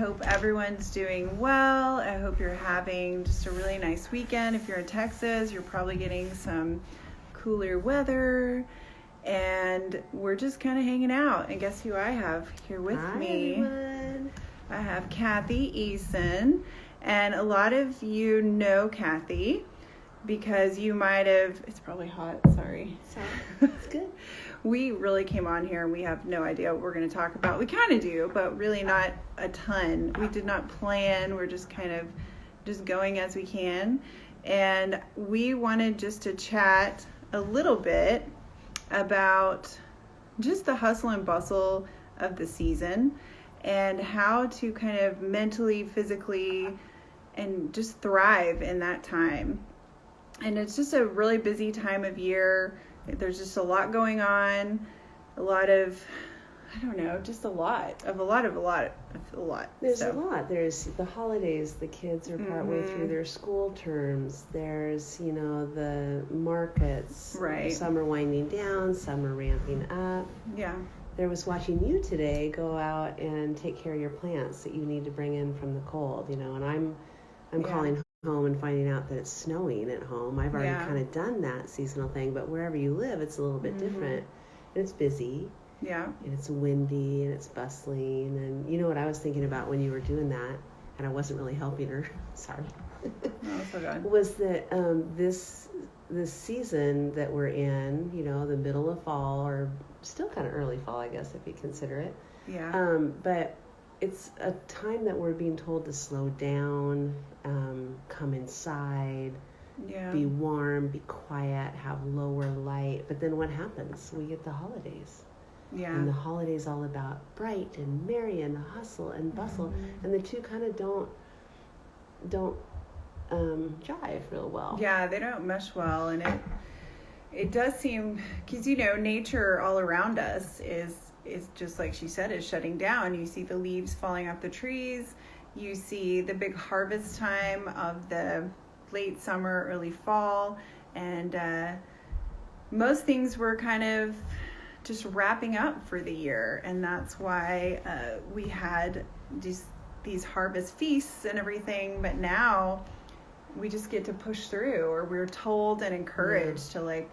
hope everyone's doing well. I hope you're having just a really nice weekend. If you're in Texas, you're probably getting some cooler weather. And we're just kind of hanging out. And guess who I have here with me? Everyone. I have Cathy Eason. And a lot of you know Cathy because you might have, it's probably hot, sorry. It's good. We really came on here and we have no idea what we're going to talk about. We kind of do, but really not a ton. We did not plan. We're just kind of just going as we can. And we wanted just to chat a little bit about just the hustle and bustle of the season and how to kind of mentally, physically, and just thrive in that time. And it's just a really busy time of year. There's just a lot going on, a lot of, I don't know, just a lot. There's So. a lot. There's the holidays. The kids are partway through their school terms. There's, the markets. Right. Some are winding down. Some are ramping up. Yeah. There was watching you today go out and take care of your plants that you need to bring in from the cold, and I'm calling home and finding out that it's snowing at home. I've already kind of done that seasonal thing, but wherever you live, it's a little bit different. And it's busy. Yeah. And it's windy and it's bustling. And you know what I was thinking about when you were doing that, and I wasn't really helping her, sorry, So good. was that this season that we're in, the middle of fall, or still kind of early fall, I guess, if you consider it. Yeah. But it's a time that we're being told to slow down, come inside, be warm, be quiet, have lower light. But then what happens? We get the holidays. Yeah. And the holidays all about bright and merry and hustle and bustle. And the two kind of don't jive real well. Yeah, they don't mesh well. And it does seem, because, nature all around us is just like she said, is shutting down. You see the leaves falling off the trees. You see the big harvest time of the late summer, early fall. And most things were kind of just wrapping up for the year. And that's why we had just these harvest feasts and everything. But now we just get to push through, or we're told and encouraged to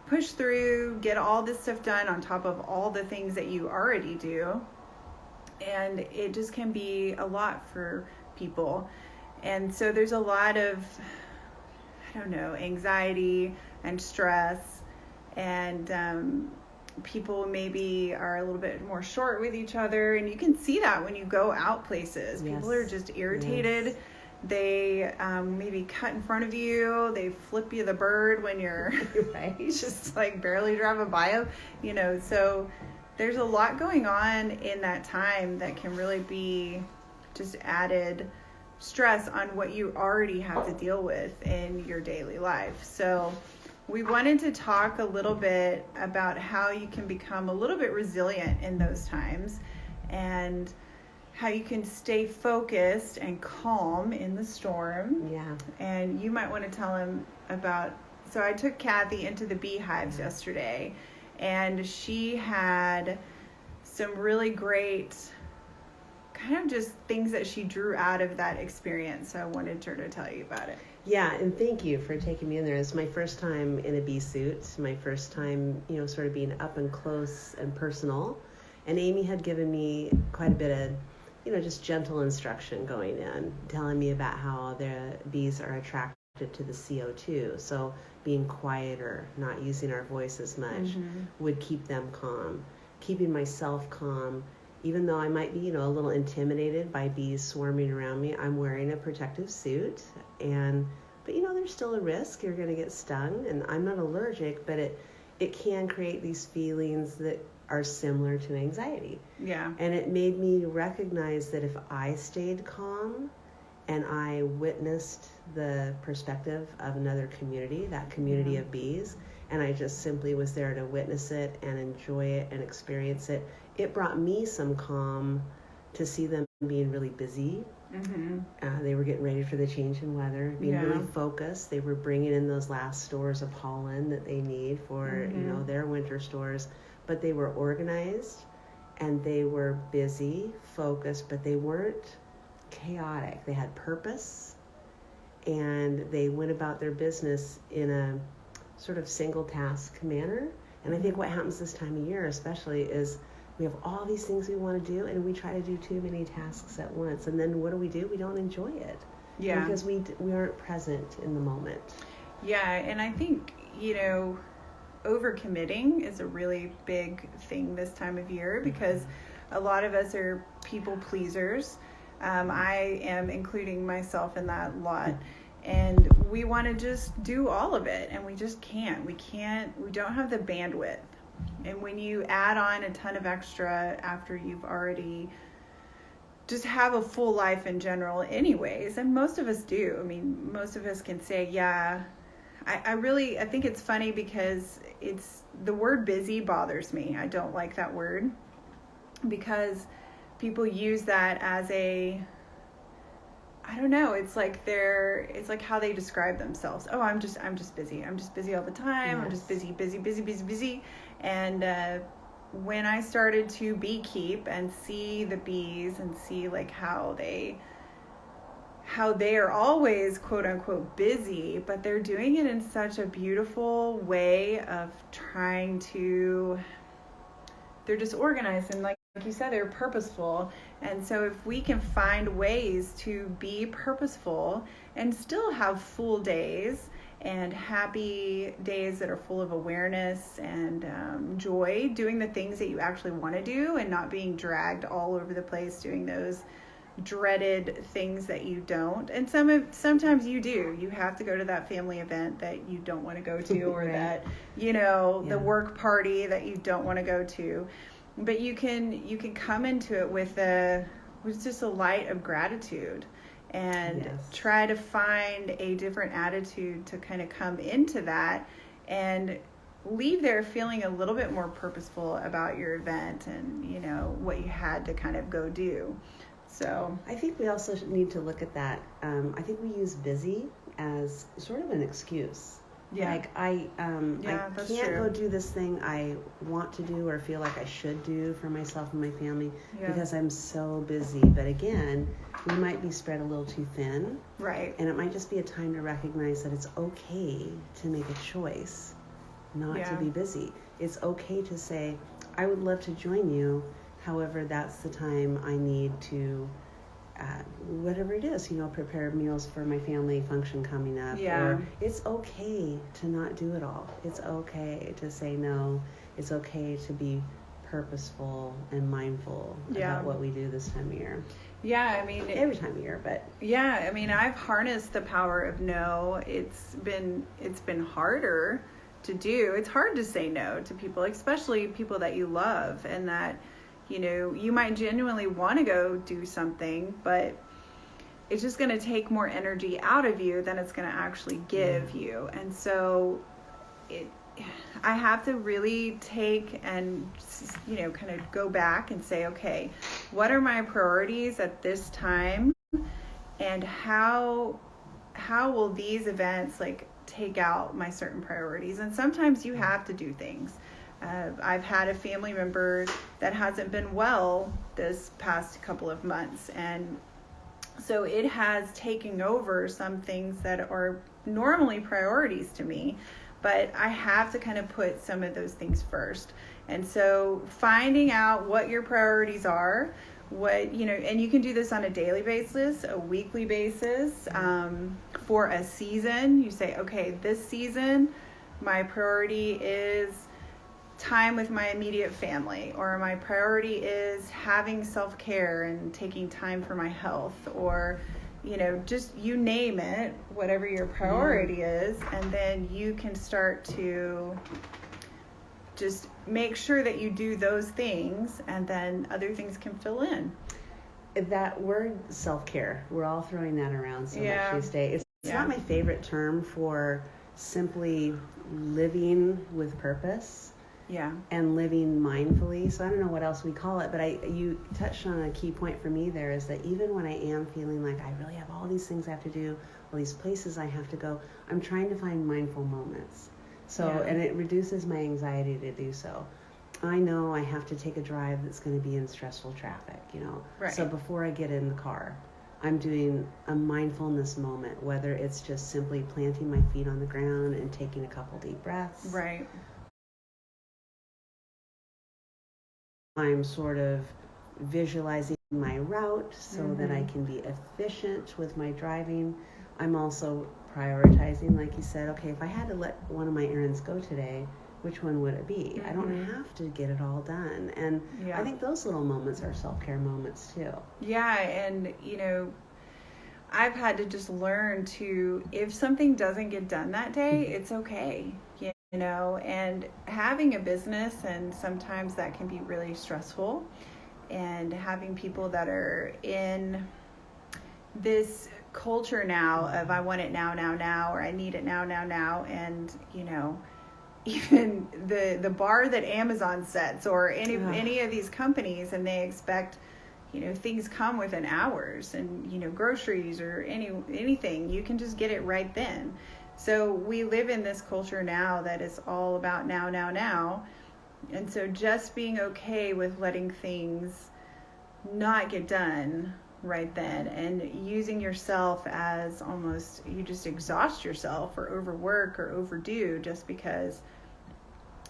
push through, get all this stuff done on top of all the things that you already do. And it just can be a lot for people. And so there's a lot of, anxiety and stress, and people maybe are a little bit more short with each other. And you can see that when you go out places. Yes. People are just irritated. Yes. They maybe cut in front of you. They flip you the bird when you're right. just barely driving by them. So there's a lot going on in that time that can really be just added stress on what you already have to deal with in your daily life. So we wanted to talk a little bit about how you can become a little bit resilient in those times, and how you can stay focused and calm in the storm. Yeah. And you might want to tell him about, so I took Cathy into the beehives yesterday, and she had some really great kind of just things that she drew out of that experience. So I wanted her to tell you about it. Yeah, and thank you for taking me in there. It's my first time in a bee suit, my first time, sort of being up and close and personal. And Amy had given me quite a bit of, just gentle instruction going in, telling me about how the bees are attracted to the CO2. So being quieter, not using our voice as much, would keep them calm. Keeping myself calm, even though I might be, a little intimidated by bees swarming around me, I'm wearing a protective suit. But there's still a risk you're going to get stung, and I'm not allergic, but it can create these feelings that are similar to anxiety. Yeah. And it made me recognize that if I stayed calm and I witnessed the perspective of another community, that community of bees, and I just simply was there to witness it and enjoy it and experience it, it brought me some calm to see them being really busy. They were getting ready for the change in weather, being really focused. They were bringing in those last stores of pollen that they need for their winter stores. But they were organized and they were busy, focused, but they weren't chaotic. They had purpose, and they went about their business in a sort of single task manner. And I think what happens this time of year especially is we have all these things we want to do, and we try to do too many tasks at once. And then what do? We don't enjoy it. Yeah. Because we aren't present in the moment. Yeah, and I think, overcommitting is a really big thing this time of year, because a lot of us are people pleasers. I am including myself in that lot. And we want to just do all of it, and we just can't. We don't have the bandwidth. And when you add on a ton of extra after you've already just have a full life in general anyways, and most of us do. I mean, most of us can say, yeah, I think it's funny because the word busy bothers me. I don't like that word, because people use that as I don't know, it's like how they describe themselves. Oh, I'm just busy. I'm just busy all the time. Yes. I'm just busy. And when I started to beekeep and see the bees and see like how they are always quote unquote busy, but they're doing it in such a beautiful way of they're just organized, and like you said, they're purposeful. And so if we can find ways to be purposeful and still have full days and happy days that are full of awareness and joy, doing the things that you actually want to do and not being dragged all over the place doing those dreaded things that you don't. And sometimes you do. You have to go to that family event that you don't want to go to, or right. that, the work party that you don't want to go to. But you can come into it with just a light of gratitude, and yes. try to find a different attitude to kind of come into that and leave there feeling a little bit more purposeful about your event and, what you had to kind of go do. So I think we also need to look at that. I think we use busy as sort of an excuse. Yeah. Like I can't go do this thing I want to do or feel like I should do for myself and my family because I'm so busy. But again, we might be spread a little too thin. Right. And it might just be a time to recognize that it's okay to make a choice not to be busy. It's okay to say, I would love to join you. However, that's the time I need to whatever it is, prepare meals for my family function coming up. Yeah. Or it's okay to not do it all. It's okay to say no. It's okay to be purposeful and mindful about what we do this time of year. Yeah, I mean, every time of year, but yeah, I mean, I've harnessed the power of no. It's been harder to do. It's hard to say no to people, especially people that you love, and that you might genuinely want to go do something, but it's just going to take more energy out of you than it's going to actually give you. And so I have to really take and, kind of go back and say, okay, what are my priorities at this time? And how will these events take out my certain priorities? And sometimes you have to do things. I've had a family member that hasn't been well this past couple of months, and so it has taken over some things that are normally priorities to me, but I have to kind of put some of those things first. And so finding out what your priorities are, and you can do this on a daily basis, a weekly basis, for a season. You say, okay, this season, my priority is time with my immediate family, or my priority is having self-care and taking time for my health, or just you name it, whatever your priority is, and then you can start to just make sure that you do those things, and then other things can fill in. That word self-care, we're all throwing that around so much these days. It's not my favorite term for simply living with purpose. Yeah. And living mindfully. So I don't know what else we call it, but you touched on a key point for me there, is that even when I am feeling like I really have all these things I have to do, all these places I have to go, I'm trying to find mindful moments. So, and it reduces my anxiety to do so. I know I have to take a drive that's going to be in stressful traffic, Right. So before I get in the car, I'm doing a mindfulness moment, whether it's just simply planting my feet on the ground and taking a couple deep breaths. Right. I'm sort of visualizing my route so that I can be efficient with my driving. I'm also prioritizing, like you said, okay, if I had to let one of my errands go today, which one would it be? I don't have to get it all done. And I think those little moments are self-care moments too. Yeah, and I've had to just learn to, if something doesn't get done that day, it's okay. And having a business, and sometimes that can be really stressful, and having people that are in this culture now of I want it now, or I need it now, and even the bar that Amazon sets, or any of these companies, and they expect things come within hours, and groceries or anything, you can just get it right then. So we live in this culture now that is all about now. And so just being okay with letting things not get done right then, and using yourself as almost, you just exhaust yourself or overwork or overdo just because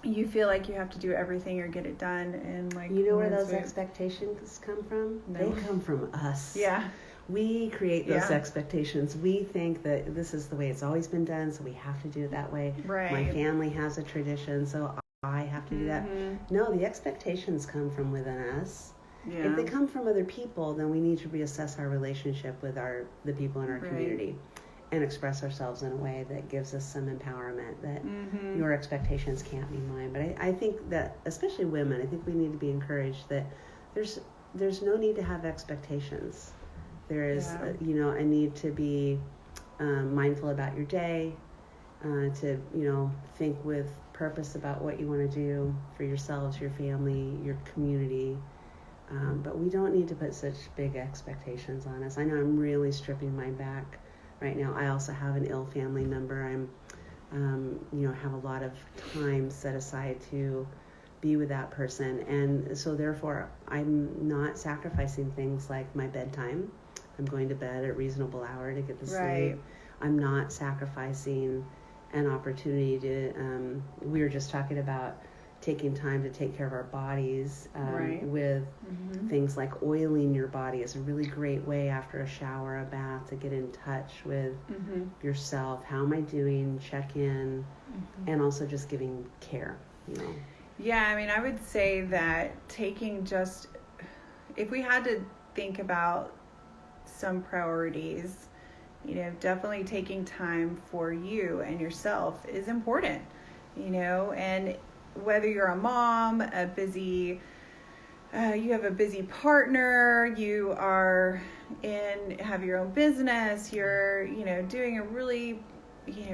you feel like you have to do everything or get it done. And where those expectations come from? No. They come from us. Yeah. We create those expectations. We think that this is the way it's always been done, so we have to do it that way. Right. My family has a tradition, so I have to do that. No, the expectations come from within us. Yeah. If they come from other people, then we need to reassess our relationship with the people in our community, and express ourselves in a way that gives us some empowerment, that your expectations can't be mine. But I think that, especially women, I think we need to be encouraged that there's no need to have expectations. There is, a need to be mindful about your day, to, think with purpose about what you want to do for yourselves, your family, your community. But we don't need to put such big expectations on us. I know I'm really stripping mine back right now. I also have an ill family member. Have a lot of time set aside to be with that person. And so therefore, I'm not sacrificing things like my bedtime. I'm going to bed at a reasonable hour to get the sleep. I'm not sacrificing an opportunity to, we were just talking about taking time to take care of our bodies with things like oiling your body is a really great way after a shower, a bath, to get in touch with yourself. How am I doing? Check in, and also just giving care. Yeah, I mean, I would say that if we had to think about some priorities, definitely taking time for you and yourself is important, and whether you're a mom, you have a busy partner, you have your own business, you're, doing a really,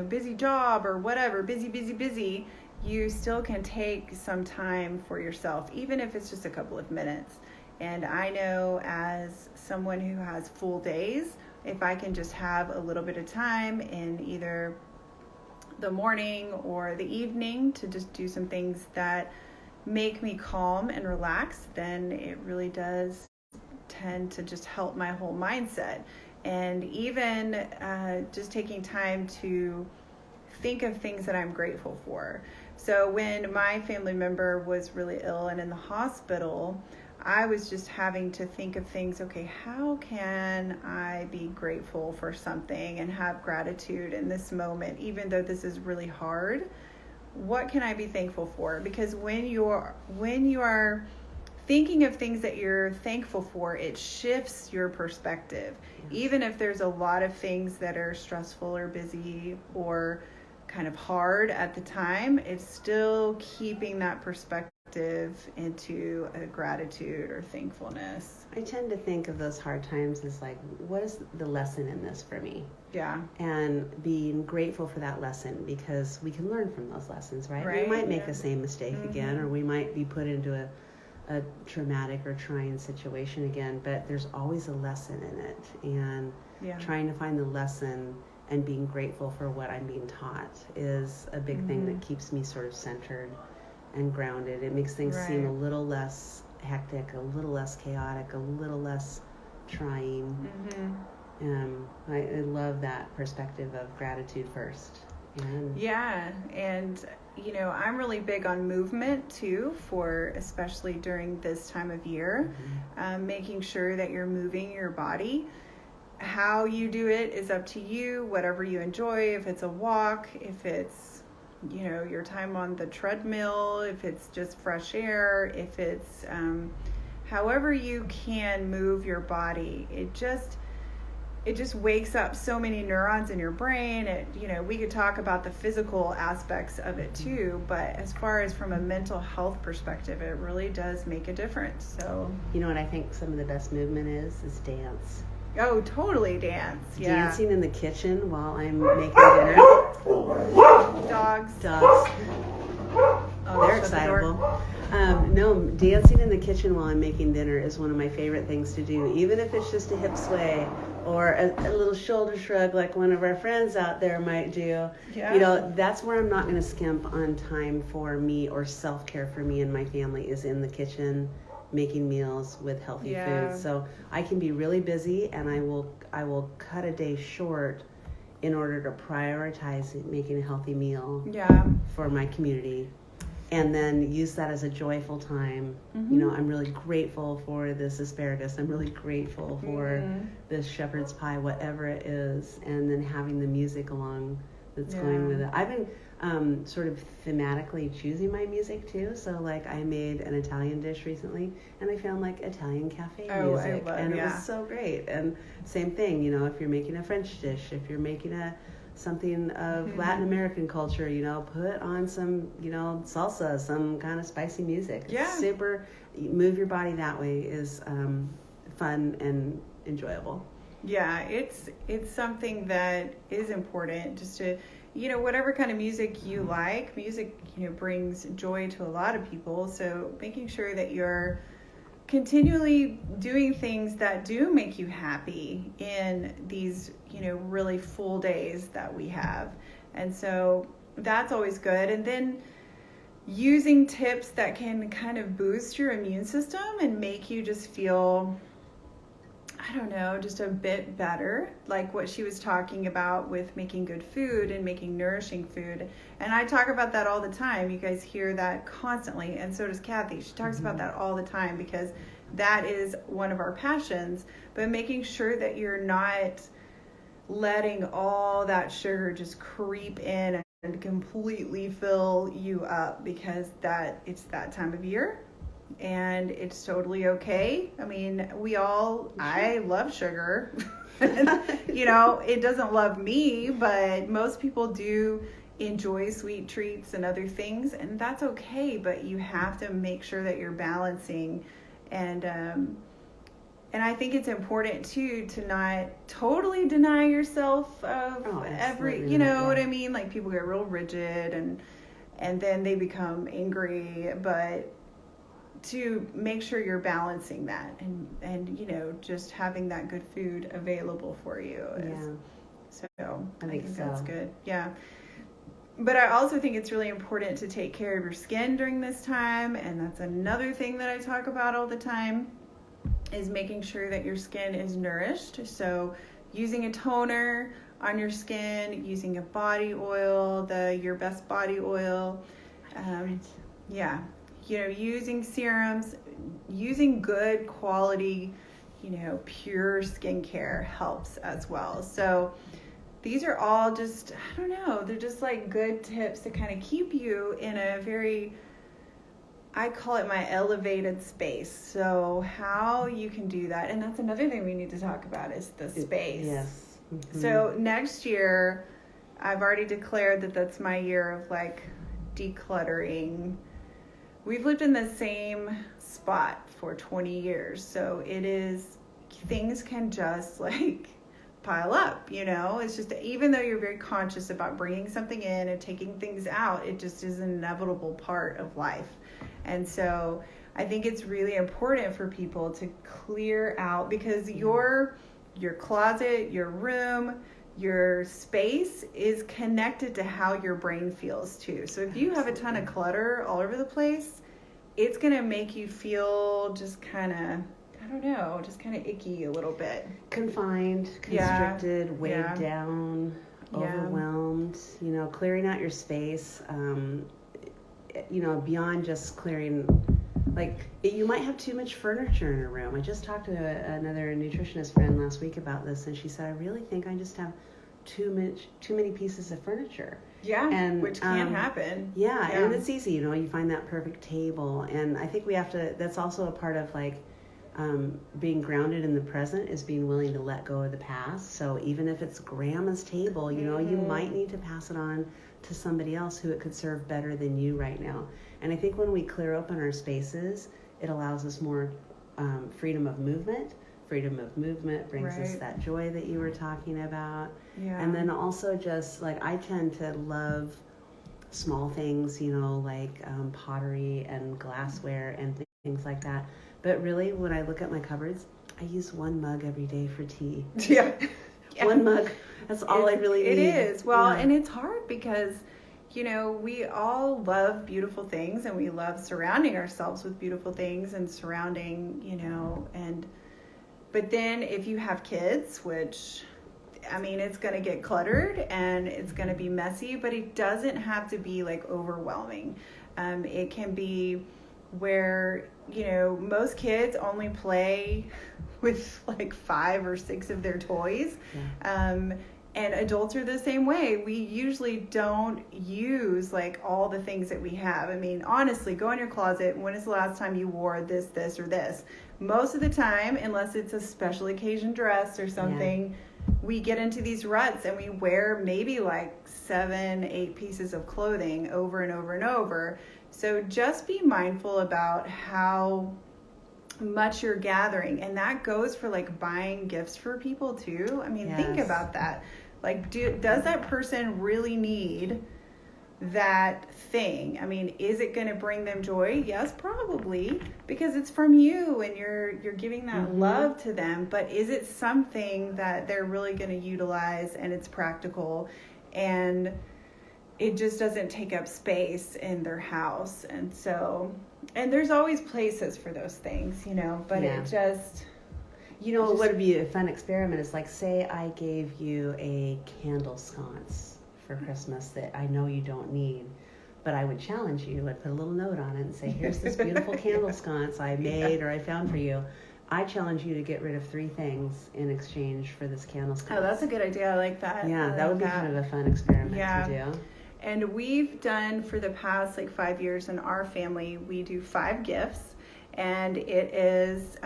busy job or whatever, busy, you still can take some time for yourself, even if it's just a couple of minutes. And I know, as someone who has full days, if I can just have a little bit of time in either the morning or the evening to just do some things that make me calm and relaxed, then it really does tend to just help my whole mindset. And even just taking time to think of things that I'm grateful for. So when my family member was really ill and in the hospital, I was just having to think of things, okay, how can I be grateful for something and have gratitude in this moment, even though this is really hard? What can I be thankful for? Because when you are thinking of things that you're thankful for, it shifts your perspective. Even if there's a lot of things that are stressful or busy or kind of hard at the time, it's still keeping that perspective into a gratitude or thankfulness. I tend to think of those hard times as like, what is the lesson in this for me? Yeah. And being grateful for that lesson, because we can learn from those lessons, right? We might make the same mistake again, or we might be put into a traumatic or trying situation again, but there's always a lesson in it. And trying to find the lesson and being grateful for what I'm being taught is a big thing that keeps me sort of centered and grounded. It makes things seem a little less hectic, a little less chaotic, a little less trying. that perspective of gratitude first. And Yeah, and I'm really big on movement too, for especially during this time of year. Making sure that you're moving your body. How you do it is up to you, whatever you enjoy. If it's a walk, if it's your time on the treadmill, if it's just fresh air, if it's however you can move your body. It just wakes up so many neurons in your brain. We could talk about the physical aspects of it too, but as far as from a mental health perspective, it really does make a difference. So you know what I think some of the best movement is dance. Oh, totally dance. Yeah. Dancing in the kitchen while I'm making dinner. Dogs. Oh, they're excitable. No, dancing in the kitchen while I'm making dinner is one of my favorite things to do, even if it's just a hip sway or a little shoulder shrug like one of our friends out there might do. Yeah. That's where I'm not going to skimp on time for me or self-care for me and my family is in the kitchen making meals with healthy food. So I can be really busy and I will cut a day short in order to prioritize making a healthy meal for my community, and then use that as a joyful time. I'm really grateful for this asparagus. I'm really grateful for this shepherd's pie, whatever it is, and then having the music along that's going with it. I've been sort of thematically choosing my music too. So like I made an Italian dish recently and I found like Italian cafe music and it was so great. And same thing, if you're making a French dish, if you're making something of Latin American culture, put on some, salsa, some kind of spicy music. It's super, move your body that way is fun and enjoyable. Yeah, it's something that is important just to, whatever kind of music you like. Music, brings joy to a lot of people. So making sure that you're continually doing things that do make you happy in these, really full days that we have. And so that's always good. And then using tips that can kind of boost your immune system and make you just feel, I don't know, just a bit better, like what she was talking about with making good food and making nourishing food. And I talk about that all the time. You guys hear that constantly, and so does Cathy. She talks about that all the time because that is one of our passions. But making sure that you're not letting all that sugar just creep in and completely fill you up, because it's that time of year. And it's totally okay. I mean, I love sugar. It doesn't love me, but most people do enjoy sweet treats and other things, and that's okay. But you have to make sure that you're balancing, and I think it's important too to not totally deny yourself of every, what I mean? Like people get real rigid and then they become angry, but to make sure you're balancing that and just having that good food available for you. So I think that's good. Yeah. But I also think it's really important to take care of your skin during this time. And that's another thing that I talk about all the time, is making sure that your skin is nourished. So using a toner on your skin, using a body oil, your best body oil. Using serums, using good quality, pure skincare helps as well. So these are all just, I don't know, they're just like good tips to kind of keep you in a very, I call it my elevated space. So how you can do that, and that's another thing we need to talk about, is the space. Yes. So next year, I've already declared that that's my year of like decluttering. We've lived in the same spot for 20 years, so things can just like pile up, It's just, even though you're very conscious about bringing something in and taking things out, it just is an inevitable part of life. And so I think it's really important for people to clear out, because your closet, your room, your space is connected to how your brain feels too. So if you have a ton of clutter all over the place, it's going to make you feel just kind of, don't know, just kind of icky a little bit. Confined, constricted, weighed down, overwhelmed, you know, clearing out your space, you know, beyond just clearing, like, you might have too much furniture in a room. I just talked to another nutritionist friend last week about this, and she said, I really think I just have too many pieces of furniture. Yeah, and which can happen. Yeah, and it's easy, you know, you find that perfect table. And I think we have to, that's also a part of, like, being grounded in the present is being willing to let go of the past. So even if it's grandma's table, you know, you might need to pass it on to somebody else who it could serve better than you right now. And I think when we clear open our spaces, it allows us more freedom of movement. Freedom of movement brings us that joy that you were talking about. Yeah. And then also just, like, I tend to love small things, you know, like pottery and glassware and things like that. But really, when I look at my cupboards, I use one mug every day for tea. Yeah. One mug. That's all I really need. It is. Well, and it's hard because, you know, we all love beautiful things, and we love surrounding ourselves with beautiful things and surrounding, you know, but then if you have kids, which, I mean, it's going to get cluttered and it's going to be messy, but it doesn't have to be, like, overwhelming. It can be where, you know, most kids only play with, like, 5 or 6 of their toys. Yeah. And adults are the same way. We usually don't use, like, all the things that we have. I mean, honestly, go in your closet. When is the last time you wore this, or this? Most of the time, unless it's a special occasion dress or something, we get into these ruts and we wear maybe like 7, 8 pieces of clothing over and over and over. So just be mindful about how much you're gathering. And that goes for, like, buying gifts for people too. I mean, think about that. Like, does that person really need that thing? I mean, is it going to bring them joy? Yes, probably, because it's from you and you're giving that love to them. But is it something that they're really going to utilize and it's practical and it just doesn't take up space in their house? And so, and there's always places for those things, you know, but it just... You know, what would be a fun experiment is, like, say I gave you a candle sconce for Christmas that I know you don't need, but I would challenge you. I'd put a little note on it and say, here's this beautiful candle sconce I made or I found for you. I challenge you to get rid of 3 things in exchange for this candle sconce. Oh, that's a good idea. I like that. Yeah, that would be kind of a fun experiment to do. And we've done, for the past, like, 5 years in our family, we do 5 gifts, and it is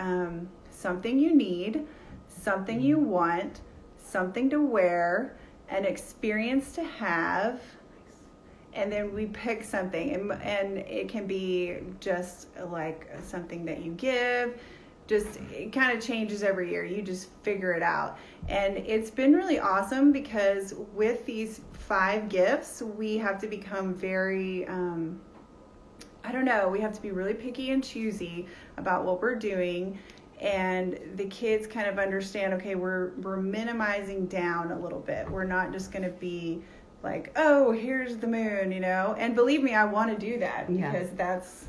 something you need, something you want, something to wear, an experience to have, and then we pick something, and it can be just like something that you give. Just, it kind of changes every year. You just figure it out. And it's been really awesome because with these 5 gifts, we have to become very, I don't know, we have to be really picky and choosy about what we're doing. And the kids kind of understand, okay, we're minimizing down a little bit. We're not just going to be like, oh, here's the moon, you know. And believe me, I want to do that because that's,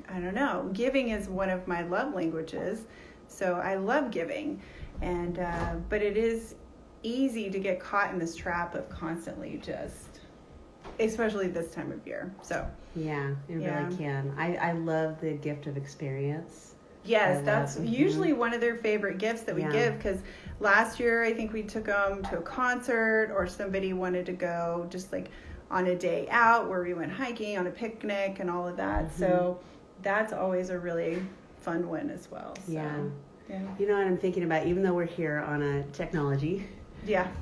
I don't know, giving is one of my love languages. So I love giving. And but it is easy to get caught in this trap of constantly just, especially this time of year. So yeah, it really can. I love the gift of experience. Yes, that's usually one of their favorite gifts that we give, because last year I think we took them to a concert, or somebody wanted to go just like on a day out where we went hiking, on a picnic and all of that. So that's always a really fun one as well. So, yeah. You know what I'm thinking about, even though we're here on a technology,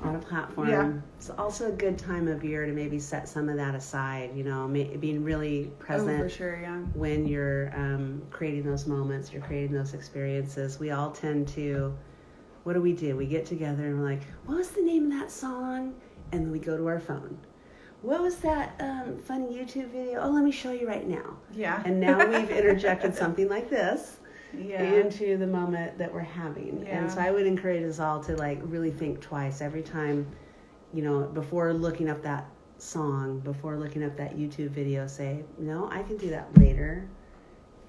on a platform, it's also a good time of year to maybe set some of that aside, you know, being really present. Oh, for sure, when you're creating those moments, you're creating those experiences. We all tend to, what do? We get together and we're like, what was the name of that song? And then we go to our phone. What was that funny YouTube video? Oh, let me show you right now. Yeah. And now we've interjected something like this into the moment that we're having. And so I would encourage us all to, like, really think twice every time, you know, before looking up that song, before looking up that YouTube video, say, no, I can do that later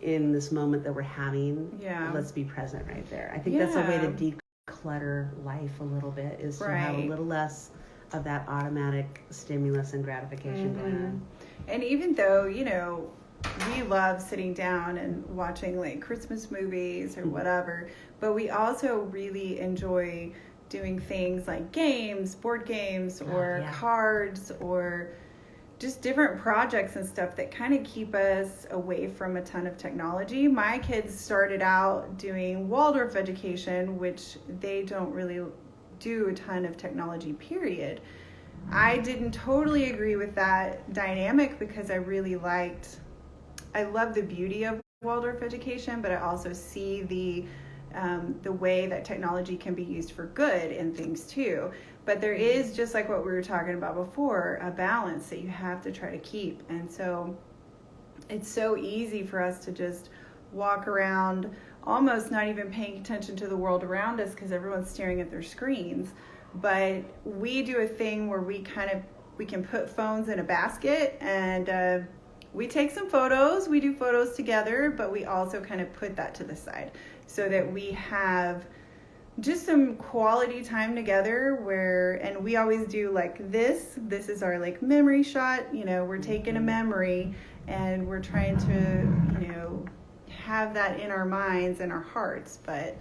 in this moment that we're having, let's be present right there. I think that's a way to declutter life a little bit, is to have a little less of that automatic stimulus and gratification going on. And even though, you know, we love sitting down and watching like Christmas movies or whatever, but we also really enjoy doing things like games, board games, or cards, or just different projects and stuff that kind of keep us away from a ton of technology. My kids started out doing Waldorf education, which they don't really do a ton of technology, period. I didn't totally agree with that dynamic because I love the beauty of Waldorf education, but I also see the way that technology can be used for good in things too. But there is, just like what we were talking about before, a balance that you have to try to keep. And so it's so easy for us to just walk around almost not even paying attention to the world around us because everyone's staring at their screens. But we do a thing where we can put phones in a basket, and we take some photos. We do photos together, but we also kind of put that to the side so that we have just some quality time together and we always do like this is our like memory shot, you know, we're taking a memory and we're trying to, you know, have that in our minds and our hearts, but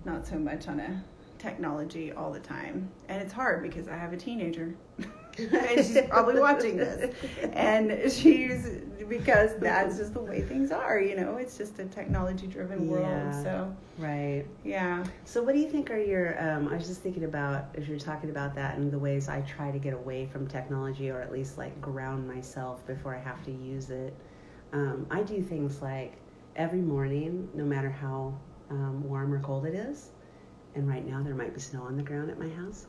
not so much on a technology all the time. And it's hard because I have a teenager and she's probably watching this, and because that's just the way things are, you know, it's just a technology driven world. So so what do you think are your I was just thinking about, as you're talking about that, and the ways I try to get away from technology, or at least like ground myself before I have to use it. I do things like every morning, no matter how warm or cold it is, and right now there might be snow on the ground at my house,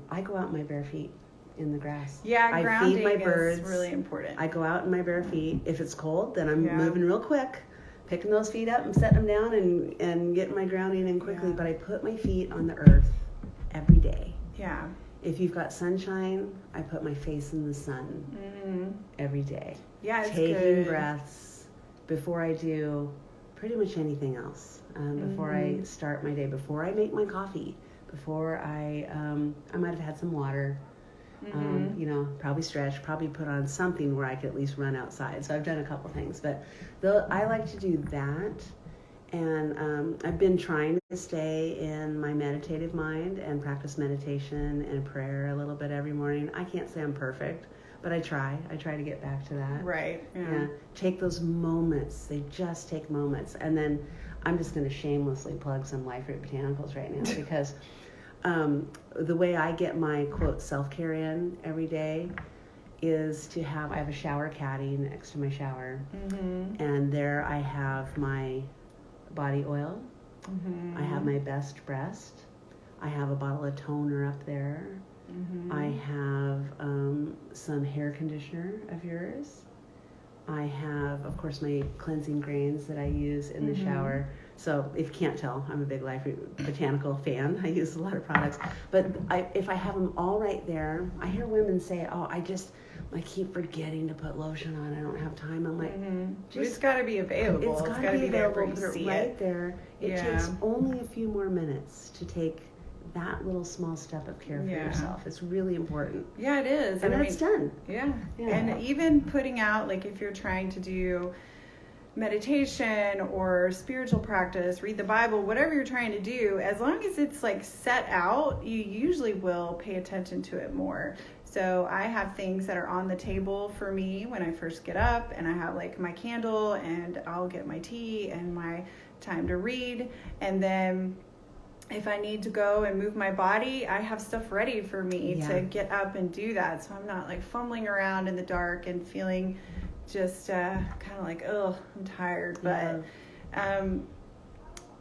I go out in my bare feet in the grass. I feed my birds. Is really important. I go out in my bare feet. If it's cold, then I'm moving real quick, picking those feet up and setting them down and getting my grounding in quickly. But I put my feet on the earth every day. Yeah. If you've got sunshine, I put my face in the sun every day. Yeah, it's taking good. breaths before I do pretty much anything else. Before I start my day, before I make my coffee, before I might have had some water, you know, probably stretch, probably put on something where I could at least run outside. So I've done a couple things, but I like to do that. And I've been trying to stay in my meditative mind and practice meditation and prayer a little bit every morning. I can't say I'm perfect, but I try to get back to that. Right. Yeah. Take those moments. They just take moments. And then I'm just going to shamelessly plug some Life Root Botanicals right now, because the way I get my, quote, self-care in every day is I have a shower caddy next to my shower. And there I have my body oil. I have my Best Breast. I have a bottle of toner up there. I have some hair conditioner of yours. I have, of course, my cleansing grains that I use in the shower. So if you can't tell, I'm a big Life Root Botanical fan. I use a lot of products. But if I have them all right there, I hear women say, oh, I keep forgetting to put lotion on. I don't have time. I'm like, it's got to be available. It's got to be there available. for you to see right it. There. It takes only a few more minutes to take that little small step of care for yourself. It's really important. Yeah, it is. And then it's done. Yeah. And even putting out, like if you're trying to do meditation or spiritual practice, read the Bible, whatever you're trying to do, as long as it's like set out, you usually will pay attention to it more. So I have things that are on the table for me when I first get up, and I have like my candle, and I'll get my tea and my time to read. And then if I need to go and move my body, I have stuff ready for me to get up and do that. So I'm not like fumbling around in the dark and feeling just kind of like, oh, I'm tired. But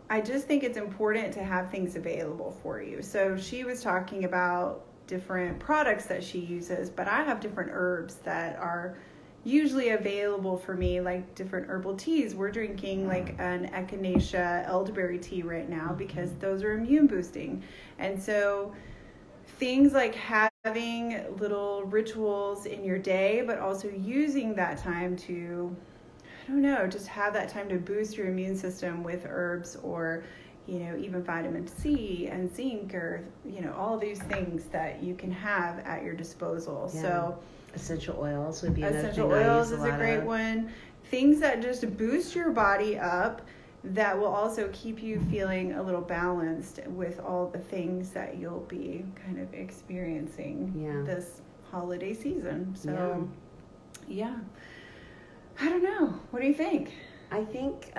I just think it's important to have things available for you. So she was talking about different products that she uses, but I have different herbs that are usually available for me, like different herbal teas. We're drinking like an echinacea elderberry tea right now because those are immune boosting. And so things like having little rituals in your day, but also using that time to don't know, just have that time to boost your immune system with herbs, or even vitamin C and zinc, or all these things that you can have at your disposal. Yeah. So essential oils would be another essential thing oils I use is a great one. Things that just boost your body up, that will also keep you feeling a little balanced with all the things that you'll be kind of experiencing this holiday season. So yeah. I don't know. What do you think? I think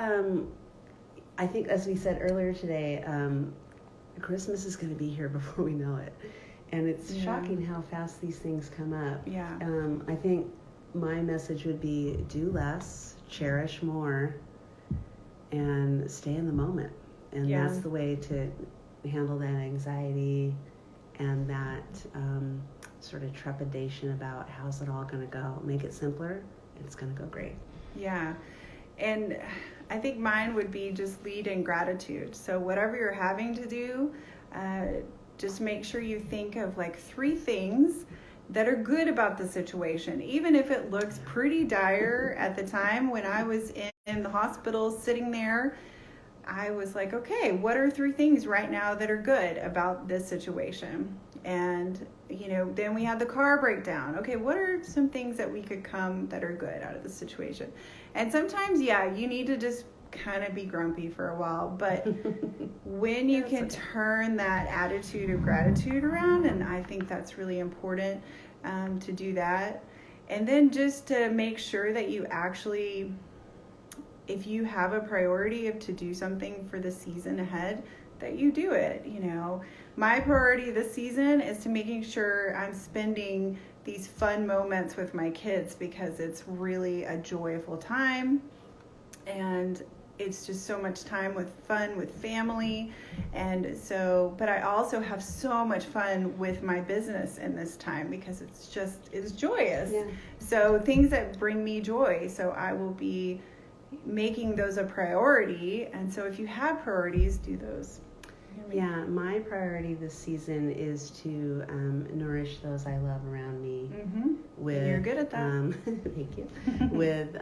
as we said earlier today, Christmas is going to be here before we know it. And it's shocking how fast these things come up. Yeah. I think my message would be do less, cherish more, and stay in the moment. And that's the way to handle that anxiety and that sort of trepidation about how's it all going to go. Make it simpler, and it's going to go great. Yeah. And I think mine would be just lead in gratitude. So whatever you're having to do, just make sure you think of like 3 things that are good about the situation. Even if it looks pretty dire at the time when I was in the hospital sitting there, I was like, okay, what are 3 things right now that are good about this situation? And, then we had the car breakdown. Okay, what are some things that we could come that are good out of the situation? And sometimes, you need to just kind of be grumpy for a while, but when you can turn that attitude of gratitude around, and I think that's really important to do that. And then just to make sure that you actually, if you have a priority to do something for the season ahead, that you do it. My priority this season is to making sure I'm spending these fun moments with my kids, because it's really a joyful time, and it's just so much time with fun with family. And so, but I also have so much fun with my business in this time, because it's joyous. Yeah. So things that bring me joy. So I will be making those a priority. And so if you have priorities, do those. Yeah, my priority this season is to nourish those I love around me. Mm-hmm. And you're good at that. Thank you. With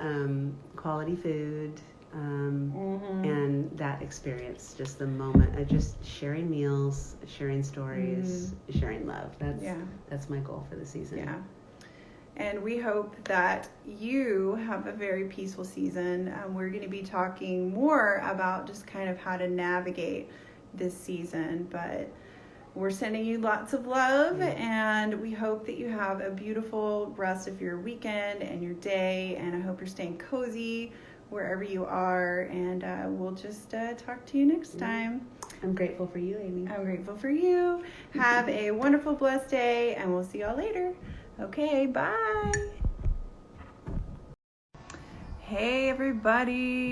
quality food, and that experience, just the moment of just sharing meals, sharing stories, sharing love. That's my goal for the season. Yeah. And we hope that you have a very peaceful season. We're going to be talking more about just kind of how to navigate this season, but we're sending you lots of love, and we hope that you have a beautiful rest of your weekend and your day, and I hope you're staying cozy wherever you are, and we'll just talk to you next time. I'm grateful for you, Amy. I'm grateful for you. Have a wonderful, blessed day, and we'll see y'all later. Okay, bye. Hey, everybody.